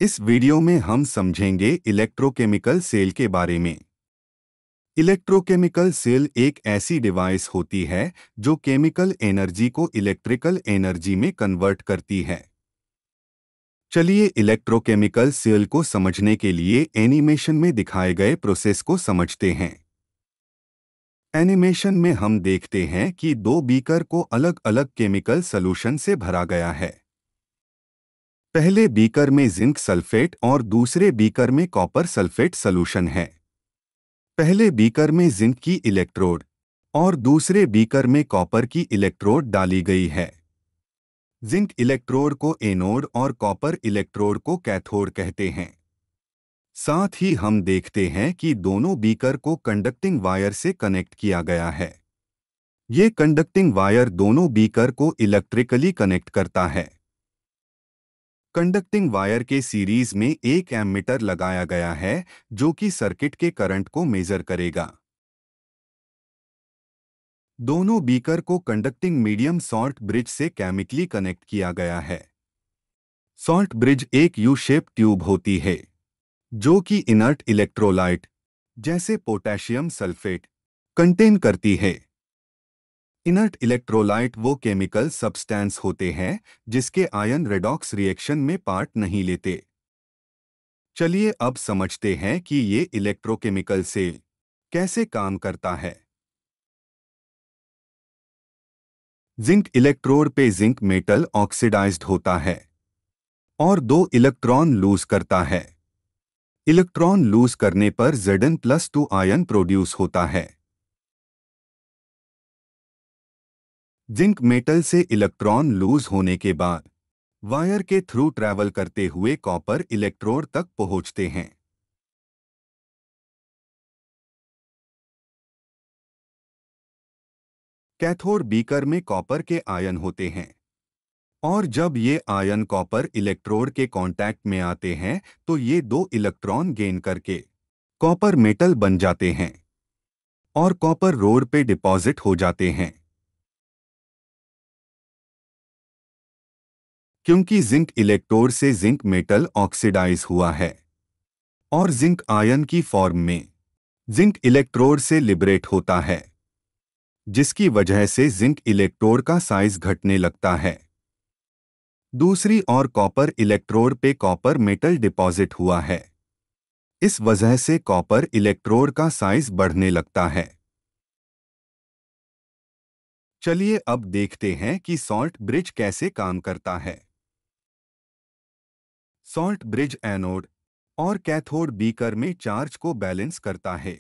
इस वीडियो में हम समझेंगे इलेक्ट्रोकेमिकल सेल के बारे में। इलेक्ट्रोकेमिकल सेल एक ऐसी डिवाइस होती है जो केमिकल एनर्जी को इलेक्ट्रिकल एनर्जी में कन्वर्ट करती है। चलिए इलेक्ट्रोकेमिकल सेल को समझने के लिए एनिमेशन में दिखाए गए प्रोसेस को समझते हैं। एनिमेशन में हम देखते हैं कि दो बीकर को अलग अलग केमिकल सॉल्यूशन से भरा गया है। पहले बीकर में जिंक सल्फेट और दूसरे बीकर में कॉपर सल्फेट सॉल्यूशन है। पहले बीकर में जिंक की इलेक्ट्रोड और दूसरे बीकर में कॉपर की इलेक्ट्रोड डाली गई है। जिंक इलेक्ट्रोड को एनोड और कॉपर इलेक्ट्रोड को कैथोड कहते हैं। साथ ही हम देखते हैं कि दोनों बीकर को कंडक्टिंग वायर से कनेक्ट किया गया है। ये कंडक्टिंग वायर दोनों बीकर को इलेक्ट्रिकली कनेक्ट करता है। कंडक्टिंग वायर के सीरीज में एक एमीटर लगाया गया है जो कि सर्किट के करंट को मेजर करेगा। दोनों बीकर को कंडक्टिंग मीडियम सॉल्ट ब्रिज से केमिकली कनेक्ट किया गया है। सॉल्ट ब्रिज एक यू शेप ट्यूब होती है जो कि इनर्ट इलेक्ट्रोलाइट जैसे पोटेशियम सल्फेट कंटेन करती है। इनर्ट इलेक्ट्रोलाइट वो केमिकल सब्सटेंस होते हैं जिसके आयन रेडॉक्स रिएक्शन में पार्ट नहीं लेते। चलिए अब समझते हैं कि ये इलेक्ट्रोकेमिकल सेल कैसे काम करता है। जिंक इलेक्ट्रोड पे जिंक मेटल ऑक्सीडाइज्ड होता है और दो इलेक्ट्रॉन लूज करता है। इलेक्ट्रॉन लूज करने पर Zn+2 आयन प्रोड्यूस होता है। जिंक मेटल से इलेक्ट्रॉन लूज होने के बाद वायर के थ्रू ट्रैवल करते हुए कॉपर इलेक्ट्रोड तक पहुंचते हैं। कैथोड बीकर में कॉपर के आयन होते हैं और जब ये आयन कॉपर इलेक्ट्रोड के कांटेक्ट में आते हैं तो ये दो इलेक्ट्रॉन गेन करके कॉपर मेटल बन जाते हैं और कॉपर रोड पे डिपॉजिट हो जाते हैं। क्योंकि जिंक इलेक्ट्रोड से जिंक मेटल ऑक्सीडाइज हुआ है और जिंक आयन की फॉर्म में जिंक इलेक्ट्रोड से लिबरेट होता है, जिसकी वजह से जिंक इलेक्ट्रोड का साइज घटने लगता है। दूसरी ओर कॉपर इलेक्ट्रोड पे कॉपर मेटल डिपॉजिट हुआ है। इस वजह से कॉपर इलेक्ट्रोड का साइज बढ़ने लगता है। चलिए अब देखते हैं कि सॉल्ट ब्रिज कैसे काम करता है। सॉल्ट ब्रिज एनोड और कैथोड बीकर में चार्ज को बैलेंस करता है।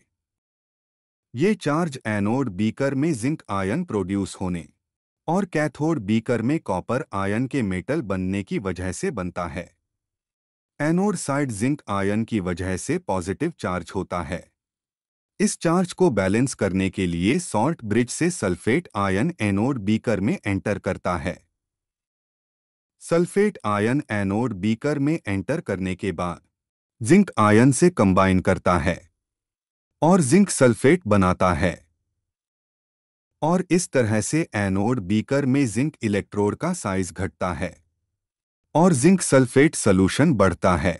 ये चार्ज एनोड बीकर में जिंक आयन प्रोड्यूस होने और कैथोड बीकर में कॉपर आयन के मेटल बनने की वजह से बनता है। एनोड साइड जिंक आयन की वजह से पॉजिटिव चार्ज होता है। इस चार्ज को बैलेंस करने के लिए सॉल्ट ब्रिज से सल्फेट आयन एनोड बीकर में एंटर करता है। सल्फेट आयन एनोड बीकर में एंटर करने के बाद जिंक आयन से कंबाइन करता है और जिंक सल्फेट बनाता है और इस तरह से एनोड बीकर में जिंक इलेक्ट्रोड का साइज घटता है और जिंक सल्फेट सॉल्यूशन बढ़ता है।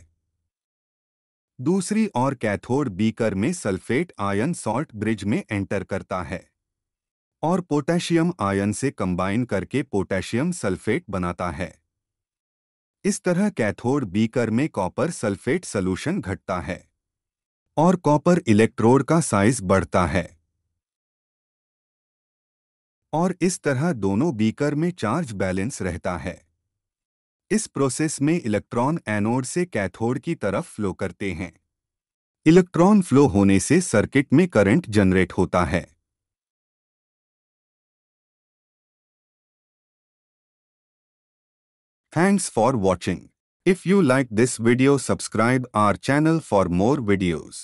दूसरी ओर कैथोड बीकर में सल्फेट आयन सॉल्ट ब्रिज में एंटर करता है और पोटेशियम आयन से कंबाइन करके पोटेशियम सल्फेट बनाता है। इस तरह कैथोड बीकर में कॉपर सल्फेट सॉल्यूशन घटता है और कॉपर इलेक्ट्रोड का साइज बढ़ता है और इस तरह दोनों बीकर में चार्ज बैलेंस रहता है। इस प्रोसेस में इलेक्ट्रॉन एनोड से कैथोड की तरफ फ्लो करते हैं। इलेक्ट्रॉन फ्लो होने से सर्किट में करंट जनरेट होता है। Thanks for watching. If you like this video, subscribe our channel for more videos.